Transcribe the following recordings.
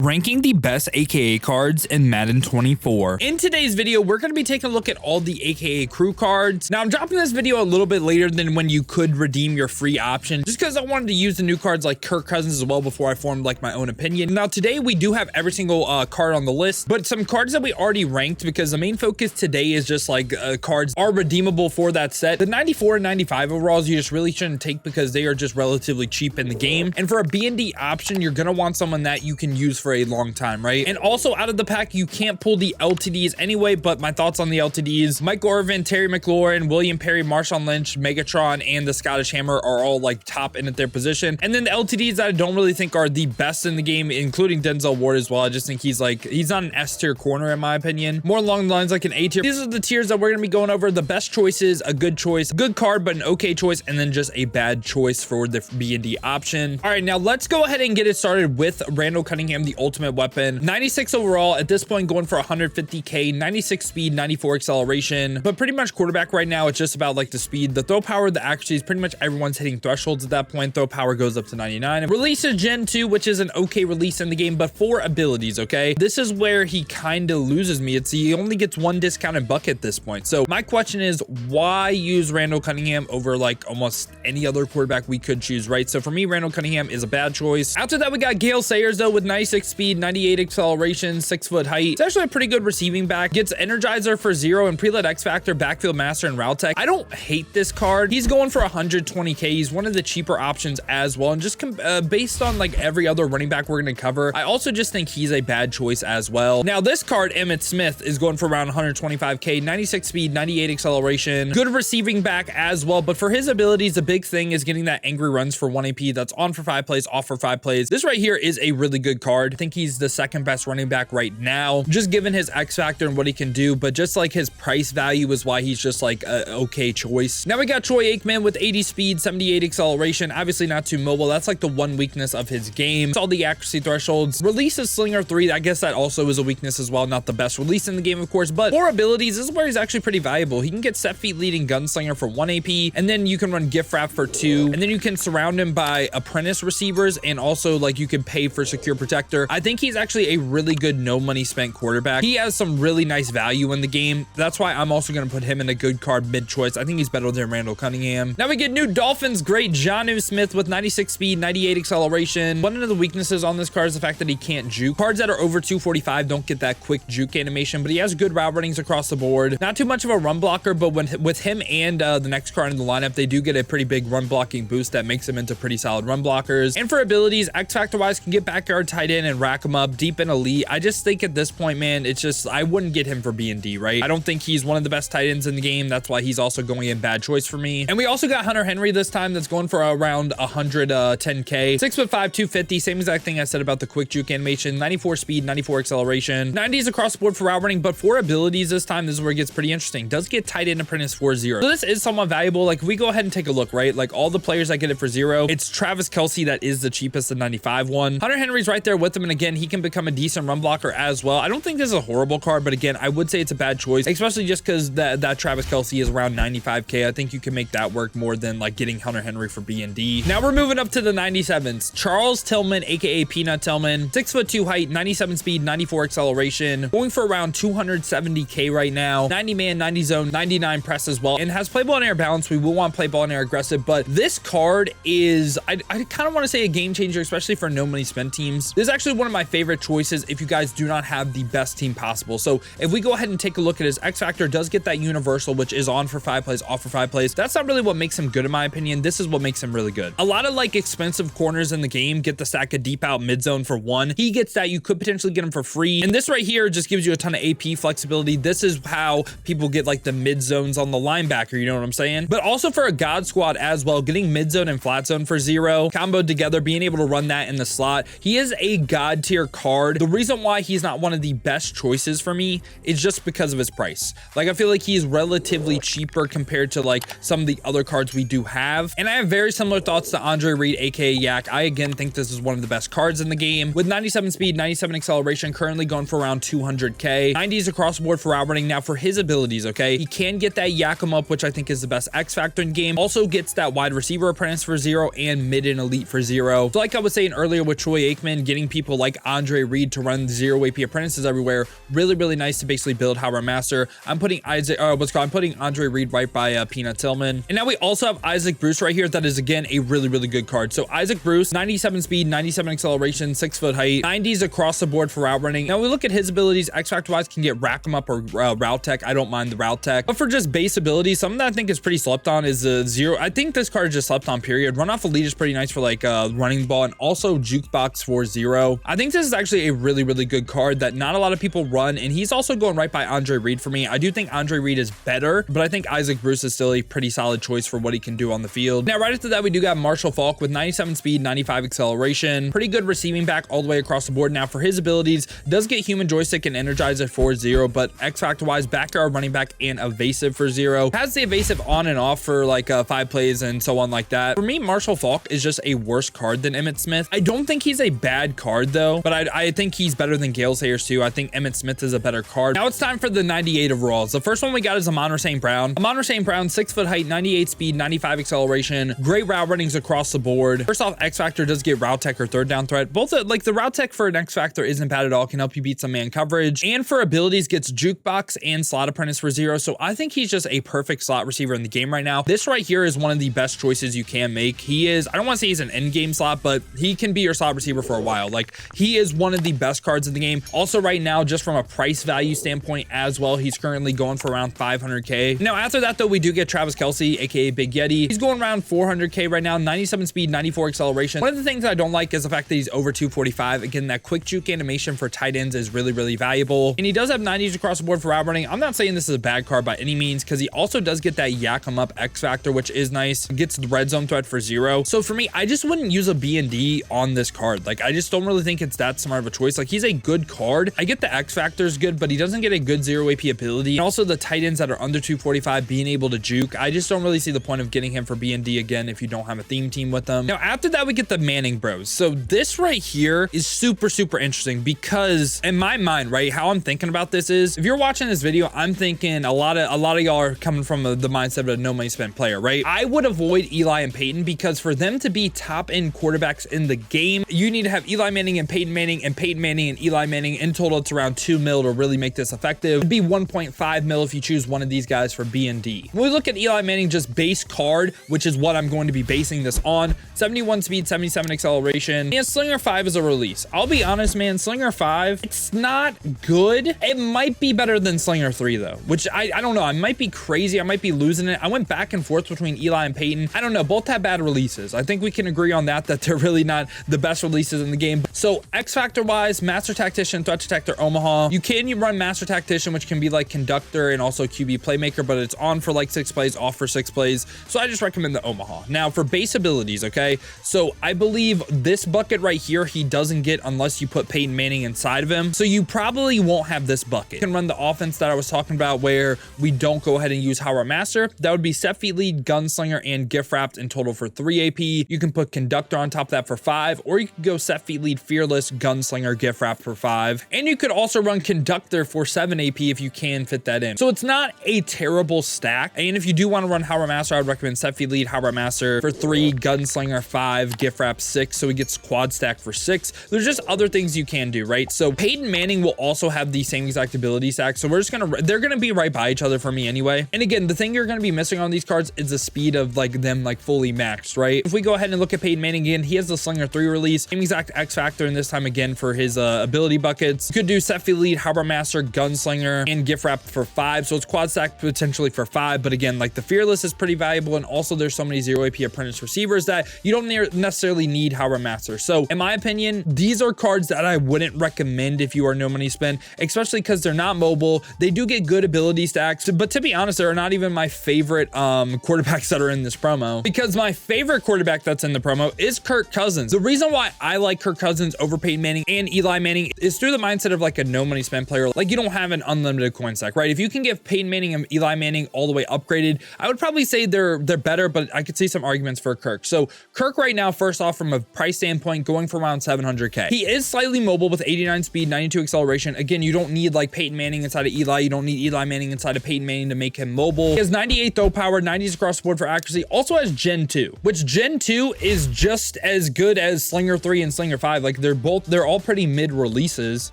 ranking the best AKA cards in Madden 24. In today's video, we're going to be taking a look at all the AKA crew cards. Now, I'm dropping this video a little bit later than when you could redeem your free option, just because I wanted to use the new cards like Kirk Cousins as well before I formed like my own opinion. Now, today we do have every single card on the list, but some cards that we already ranked, because the main focus today is just like cards are redeemable for that set. The 94 and 95 overalls you just really shouldn't take because they are just relatively cheap in the game. And for a B&D option, you're going to want someone that you can use for a long time, right? And also out of the pack, you can't pull the LTDs anyway, but my thoughts on the LTDs: Michael Irvin, Terry McLaurin, William Perry, Marshawn Lynch, Megatron, and the Scottish Hammer are all like top in at their position. And then the LTDs that I don't really think are the best in the game, including Denzel Ward as well. I just think he's not an S tier corner in my opinion, more along the lines like an A tier. These are the tiers that we're going to be going over. The best choices: a good choice, good card but an okay choice, and then just a bad choice for the B&D option. All right, now let's go ahead and get it started with Randall Cunningham, the ultimate weapon. 96 overall at this point, going for 150k, 96 speed, 94 acceleration, but pretty much quarterback right now. It's just about like the speed, the throw power, the accuracy. Pretty much everyone's hitting thresholds at that point. Throw power goes up to 99. Release is Gen 2, which is an okay release in the game, but for abilities, okay, this is where he kind of loses me. He only gets one discounted buck at this point. So my question is, why use Randall Cunningham over like almost any other quarterback we could choose, right? So for me, Randall Cunningham is a bad choice. After that, we got Gale Sayers though, with 96 speed, 98 acceleration, 6-foot height. It's actually a pretty good receiving back. Gets Energizer for 0 and Prelet X Factor, Backfield Master, and Route Tech. I don't hate this card. He's going for 120k. He's one of the cheaper options as well. And just based on like every other running back we're going to cover, I also just think he's a bad choice as well. Now this card, Emmitt Smith, is going for around 125k, 96 speed, 98 acceleration, good receiving back as well. But for his abilities, the big thing is getting that angry runs for 1 AP. That's on for 5 plays, off for 5 plays. This right here is a really good card. I think he's the second best running back right now, just given his X factor and what he can do, but just like his price value is why he's just like a okay choice. Now we got Troy Aikman with 80 speed, 78 acceleration, obviously not too mobile. That's like the one weakness of his game. It's all the accuracy thresholds. Release is Slinger 3. I guess that also is a weakness as well. Not the best release in the game, of course, but for abilities, this is where he's actually pretty valuable. He can get set feet leading gunslinger for 1 AP, and then you can run gift wrap for 2, and then you can surround him by apprentice receivers, and also like you can pay for secure protector. I think he's actually a really good no money spent quarterback. He has some really nice value in the game. That's why I'm also going to put him in a good card mid choice. I think he's better than Randall Cunningham. Now we get new Dolphins great Jonnu Smith with 96 speed, 98 acceleration. One of the weaknesses on this card is the fact that he can't juke. Cards that are over 245 don't get that quick juke animation, but he has good route runnings across the board. Not too much of a run blocker, but with him and the next card in the lineup, they do get a pretty big run blocking boost that makes them into pretty solid run blockers. And for abilities, X Factor wise, can get backyard tight end and rack him up deep in elite. I just think at this point, man, it's just, I wouldn't get him for B&D, right? I don't think he's one of the best tight ends in the game. That's why he's also going in bad choice for me. And we also got Hunter Henry this time, that's going for around 110k, 6'5", 250. Same exact thing I said about the quick juke animation. 94 speed, 94 acceleration, 90s across the board for route running, but for abilities this time, this is where it gets pretty interesting. Does get tight end apprentice for 0. So this is somewhat valuable. Like, we go ahead and take a look, right? Like, all the players that get it for 0, it's Travis Kelce that is the cheapest, the 95 one. Hunter Henry's right there with him, and again, he can become a decent run blocker as well. I don't think this is a horrible card, but again, I would say it's a bad choice, especially just because that Travis Kelce is around 95k. I think you can make that work more than like getting Hunter Henry for B&D. Now we're moving up to the 97s. Charles Tillman, aka Peanut Tillman, 6'2" height, 97 speed, 94 acceleration, going for around 270k right now. 90 man, 90 zone, 99 press as well, and has play ball and air balance. We will want play ball and air aggressive, but this card is, I kind of want to say, a game changer, especially for no money spent teams. This is actually one of my favorite choices if you guys do not have the best team possible. So if we go ahead and take a look at his X Factor, does get that universal, which is on for 5 plays, off for 5 plays. That's not really what makes him good in my opinion. This is what makes him really good. A lot of like expensive corners in the game get the stack of deep out mid zone for 1. He gets that. You could potentially get him for free. And this right here just gives you a ton of AP flexibility. This is how people get like the mid zones on the linebacker, you know what I'm saying? But also for a God squad as well, getting mid zone and flat zone for 0, comboed together, being able to run that in the slot. He is a God tier card. The reason why he's not one of the best choices for me is just because of his price. Like, I feel like he's relatively cheaper compared to like some of the other cards we do have. And I have very similar thoughts to Andre Reed, aka Yak. I again think this is one of the best cards in the game, with 97 speed, 97 acceleration, currently going for around 200k, 90s across the board for route running. Now for his abilities, okay, he can get that yak him up, which I think is the best X factor in game. Also gets that wide receiver apprentice for 0 and mid and elite for 0. So like I was saying earlier with Troy Aikman, getting people like Andre Reed to run 0 AP apprentices everywhere. Really nice to basically build Howard Master. I'm putting I'm putting Andre Reed right by Peanut Tillman. And now we also have Isaac Bruce right here. That is again a really good card. So Isaac Bruce, 97 speed, 97 acceleration, 6-foot height, 90s across the board for route running. Now we look at his abilities. X Factor wise can get Rack 'em Up or Route Tech. I don't mind the Route Tech, but for just base abilities, something that I think is pretty slept on is a 0. I think this card is just slept on, period. Run off elite is pretty nice for like running the ball, and also Jukebox for 0. I think this is actually a really good card that not a lot of people run, and he's also going right by Andre Reed for me. I do think Andre Reed is better, but I think Isaac Bruce is still a pretty solid choice for what he can do on the field. Now right after that we do got Marshall Faulk with 97 speed, 95 acceleration, pretty good receiving back all the way across the board. Now for his abilities, does get human joystick and energizer for 0, but X Factor wise, backyard running back and evasive for 0. Has the evasive on and off for like 5 plays and so on like that. For me, Marshall Faulk is just a worse card than Emmitt Smith. I don't think he's a bad card though, but I think he's better than Gale Sayers too. I think Emmitt Smith is a better card. Now it's time for the 98 overalls. The first one we got is Amon-Ra St. Brown. Amon-Ra St. Brown, 6-foot height, 98 speed, 95 acceleration, great route runnings across the board. First off, X Factor does get Route Tech or third down threat. Both like the Route Tech for an X Factor isn't bad at all. Can help you beat some man coverage. And for abilities gets Jukebox and Slot Apprentice for 0. So I think he's just a perfect slot receiver in the game right now. This right here is one of the best choices you can make. He is, I don't want to say he's an end game slot, but he can be your slot receiver for a while. Like he is one of the best cards in the game. Also right now, just from a price value standpoint as well, he's currently going for around 500K. Now after that though, we do get Travis Kelce, aka Big Yeti. He's going around 400K right now, 97 speed, 94 acceleration. One of the things I don't like is the fact that he's over 245. Again, that quick juke animation for tight ends is really valuable. And he does have 90s across the board for route running. I'm not saying this is a bad card by any means, because he also does get that Yak 'em Up X Factor, which is nice. Gets the red zone threat for 0. So for me, I just wouldn't use a B&D on this card. Like I just don't really think it's that smart of a choice. Like he's a good card. I get the X Factor is good, but he doesn't get a good 0 AP ability. And also the tight ends that are under 245 being able to juke. I just don't really see the point of getting him for B&D again if you don't have a theme team with them. Now after that, we get the Manning Bros. So this right here is super interesting, because in my mind, right, how I'm thinking about this is, if you're watching this video, I'm thinking a lot of y'all are coming from the mindset of a no money spent player, right? I would avoid Eli and Peyton, because for them to be top end quarterbacks in the game, you need to have Eli Manning and Peyton Manning and Peyton Manning and Eli Manning. In total, it's around 2 mil to really make this effective. It'd be 1.5 mil if you choose one of these guys for B&D. When we look at Eli Manning, just base card, which is what I'm going to be basing this on, 71 speed, 77 acceleration, and Slinger 5 is a release. I'll be honest, man, Slinger 5, it's not good. It might be better than Slinger 3 though, which I don't know. I might be crazy. I might be losing it. I went back and forth between Eli and Peyton. I don't know. Both have bad releases. I think we can agree on that they're really not the best releases in the game. So X Factor wise, Master Tactician, Threat Detector, Omaha. You run Master Tactician, which can be like Conductor and also QB Playmaker, but it's on for like 6 plays, off for 6 plays. So I just recommend the Omaha. Now for base abilities, okay? So I believe this bucket right here, he doesn't get unless you put Peyton Manning inside of him. So you probably won't have this bucket. You can run the offense that I was talking about where we don't go ahead and use Howard Master. That would be Set Feet Lead, Gunslinger, and Gift Wrapped in total for 3 AP. You can put Conductor on top of that for 5, or you could go Set Feet Lead, Fearless, Gunslinger, Gift Wrapped for 5. And you could also run Conductor for 7 AP if you can fit that in. So it's not a terrible stack. And if you do want to run Howard Master, I would recommend Set Feet Lead, Howard Master for 3, Gunslinger 5, Gift Wrap 6. So he gets quad stack for 6. There's just other things you can do, right? So Peyton Manning will also have the same exact ability stack. So they're gonna be right by each other for me anyway. And again, the thing you're gonna be missing on these cards is the speed of like them like fully maxed, right? If we go ahead and look at Peyton Manning again, he has the Slinger 3 release, same exact X Factor, and this time again for his ability buckets. You could do Set Feet Lead, Harbor Master, Gunslinger, and Gift Wrap for 5. So it's quad stack potentially for 5, but again, like the Fearless is pretty valuable, and also there's so many 0 AP apprentice receivers that you don't necessarily need Howard Master. So in my opinion, these are cards that I wouldn't recommend if you are no money spend, especially because they're not mobile. They do get good ability stacks, but to be honest, they're not even my favorite quarterbacks that are in this promo, because my favorite quarterback that's in the promo is Kirk Cousins. The reason why I like Kirk Cousins over Peyton Manning and Eli Manning is through the mindset of like a no money spend player. Like you don't have an unlimited coin stack, right? If you can give Peyton Manning and Eli Manning all the way upgraded, I would probably say they're better, but I could see some arguments for Kirk. So Kirk right now, first off, from a price standpoint, going for around 700K. He is slightly mobile with 89 speed, 92 acceleration. Again, you don't need like Peyton Manning inside of Eli. You don't need Eli Manning inside of Peyton Manning to make him mobile. He has 98 throw power, 90s across the board for accuracy. Also has Gen 2, which Gen 2 is just as good as Slinger 3 and Slinger 5. Like they're all pretty mid releases.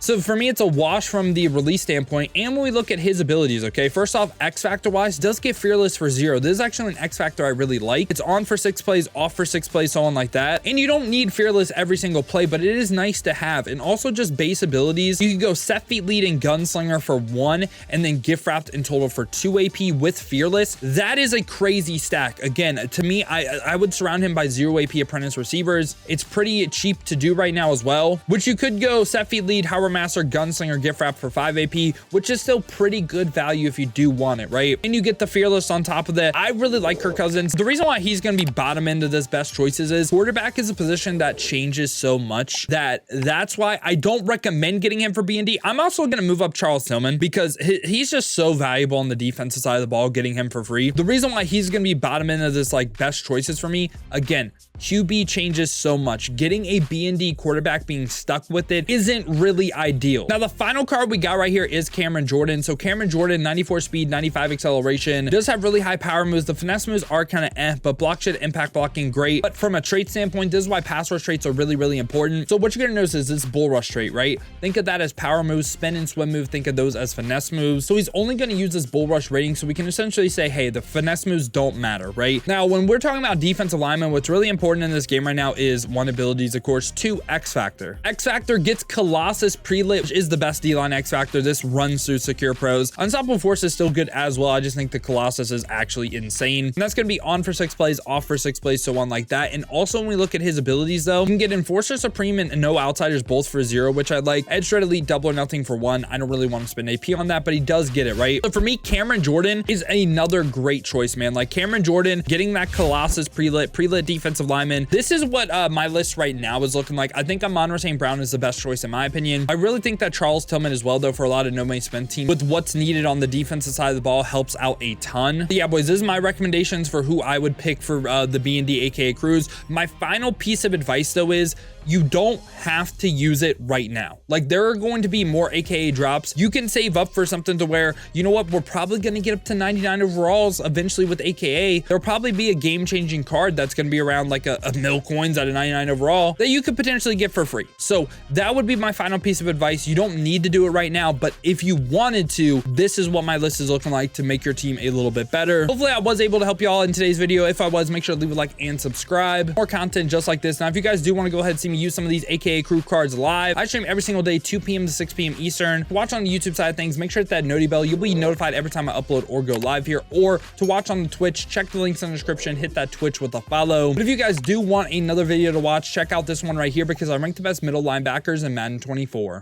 So for me, it's a wash from the release standpoint. And when we look at his abilities, okay, first off, X Factor wise, does get Fearless for 0. This is actually an X Factor I really like. It's on for 6 plays, off for 6 plays, so on like that. And you don't need Fearless every single play, but it is nice to have. And also just base abilities. You can go Set Feet Lead and Gunslinger for 1, and then Gift Wrapped in total for 2 AP with Fearless. That is a crazy stack. Again, to me, I would surround him by 0 AP apprentice receivers. It's pretty cheap to do right now as well, which you could go Set Feet Lead, Howard Master, Gunslinger, Gift Wrap for 5 AP, which is still pretty good value if you do want it, right? And you get the Fearless on top of that. I really like Kirk Cousins. The reason why he's going to be bottom end of this best choices is quarterback is a position that changes so much that's why I don't recommend getting him for B&D. I'm also going to move up Charles Tillman because he's just so valuable on the defensive side of the ball, getting him for free. The reason why he's going to be bottom end of this like best choices for me, again, QB changes so much. Getting a B&D quarterback being stuck with it isn't really ideal. Now, the final card we got right here is Cameron Jordan. So Cameron Jordan, 94 speed, 95 acceleration, does have really high power moves. The finesse moves are kind of but block shit, impact blocking, great. But from a trait standpoint, this is why pass rush traits are really, really important. So what you're gonna notice is this bull rush trait, right? Think of that as power moves, spin and swim move. Think of those as finesse moves. So he's only gonna use this bull rush rating. So we can essentially say, hey, the finesse moves don't matter, right? Now, when we're talking about defensive linemen, what's really important in this game right now is 1, abilities, of course, 2, X Factor. X Factor gets Colossus Pre-Lit, which is the best D-line X Factor. This runs through Secure Pros. Unstoppable Force is still good as well. I just think the Colossus is actually insane. And that's going to be on for 6 plays, off for 6 plays, so on like that. And also when we look at his abilities though, you can get Enforcer Supreme and No Outsiders both for 0, which I like. Edge Threat Elite, Double or Nothing for 1. I don't really want to spend AP on that, but he does get it, right? So for me, Cameron Jordan is another great choice, man. Like Cameron Jordan, getting that Colossus Pre-Lit defensive lineman. This is what my list right now is looking like. I think Amon-Ra St. Brown is the best choice in my opinion. I really think that Charles Tillman as well, though, for a lot of no money spent teams with what's needed on the defensive side of the ball helps out a ton. But yeah, boys, this is my recommendations for who I would pick for the B&D aka Cruz. My final piece of advice though is you don't have to use it right now. Like there are going to be more AKA drops. You can save up for something to where, you know what, we're probably going to get up to 99 overalls eventually with AKA. There'll probably be a game-changing card that's going to be around like a mil coins at a 99 overall that you could potentially get for free. So that would be my final piece of advice. You don't need to do it right now, but if you wanted to, this is what my list is looking like to make your team a little bit better. Hopefully I was able to help you all in today's video. If I was, make sure to leave a like and subscribe. More content just like this. Now, if you guys do want to go ahead and see me use some of these AKA Crew cards live, I stream every single day, 2 p.m. to 6 p.m. Eastern. Watch on the YouTube side of things, make sure to hit that noti bell. You'll be notified every time I upload or go live here. Or to watch on the Twitch, check the links in the description, hit that Twitch with a follow. But if you guys do want another video to watch, check out this one right here because I rank the best middle linebackers in Madden 24.